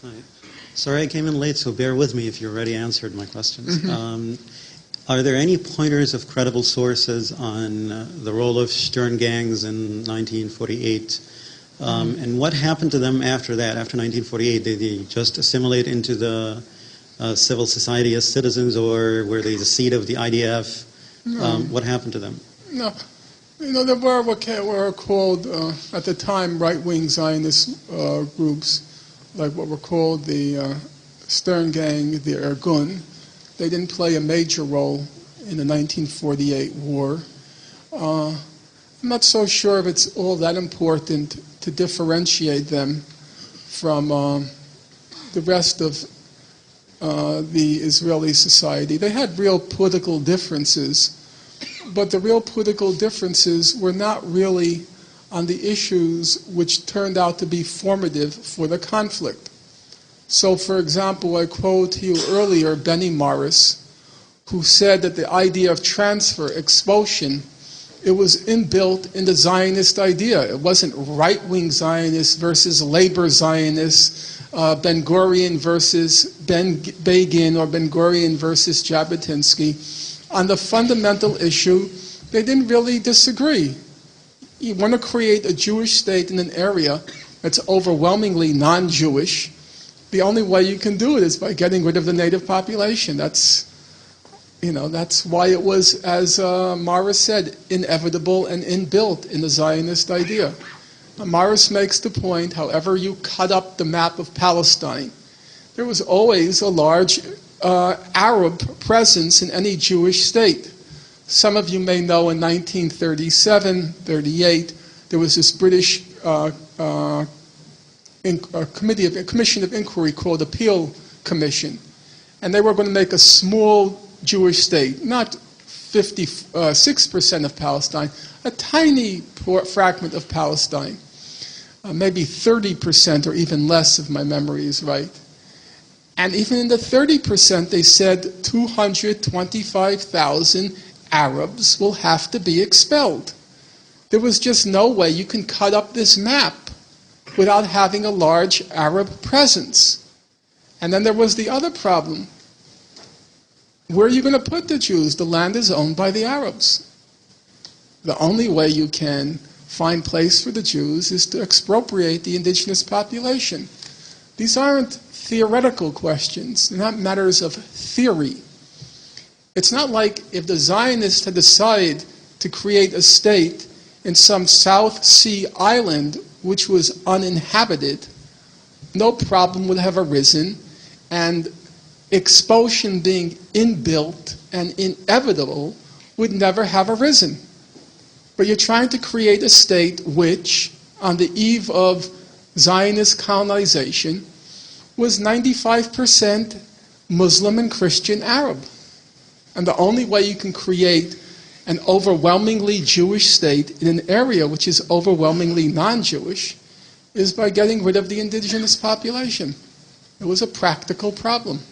Hi. Sorry I came in late, so bear with me if you already answered my questions. Are there any pointers of credible sources on the role of Stern gangs in 1948? And what happened to them after that, after 1948? Did they just assimilate into the civil society as citizens, or were they the seat of the IDF? No. What happened to them? No. There were what were called, at the time, right-wing Zionist groups, like what were called the Stern Gang, the Irgun. They didn't play a major role in the 1948 war. I'm not so sure if it's all that important to differentiate them from the rest of the Israeli society. They had real political differences, but the real political differences were not really on the issues which turned out to be formative for the conflict. So, for example, I quoted to you earlier Benny Morris, who said that the idea of transfer, expulsion, it was inbuilt in the Zionist idea. It wasn't right-wing Zionists versus labor Zionists, Ben-Gurion versus Begin, or Ben-Gurion versus Jabotinsky. On the fundamental issue, they didn't really disagree. You want to create a Jewish state in an area that's overwhelmingly non-Jewish. The only way you can do it is by getting rid of the native population. That's why it was, as Morris said, inevitable and inbuilt in the Zionist idea. Morris makes the point, however you cut up the map of Palestine, there was always a large Arab presence in any Jewish state. Some of you may know in 1937, 38, there was this British commission of inquiry called the Peel Commission. And they were going to make a small Jewish state, not 56% of Palestine, a tiny fragment of Palestine, maybe 30% or even less if my memory is right. And even in the 30%, they said 225,000 Arabs will have to be expelled. There was just no way you can cut up this map without having a large Arab presence. And then there was the other problem. Where are you going to put the Jews? The land is owned by the Arabs. The only way you can find place for the Jews is to expropriate the indigenous population. These aren't theoretical questions. They're not matters of theory. It's not like if the Zionists had decided to create a state in some South Sea island which was uninhabited, no problem would have arisen, and expulsion being inbuilt and inevitable would never have arisen. But you're trying to create a state which, on the eve of Zionist colonization, was 95% Muslim and Christian Arab. And the only way you can create an overwhelmingly Jewish state in an area which is overwhelmingly non-Jewish is by getting rid of the indigenous population. It was a practical problem.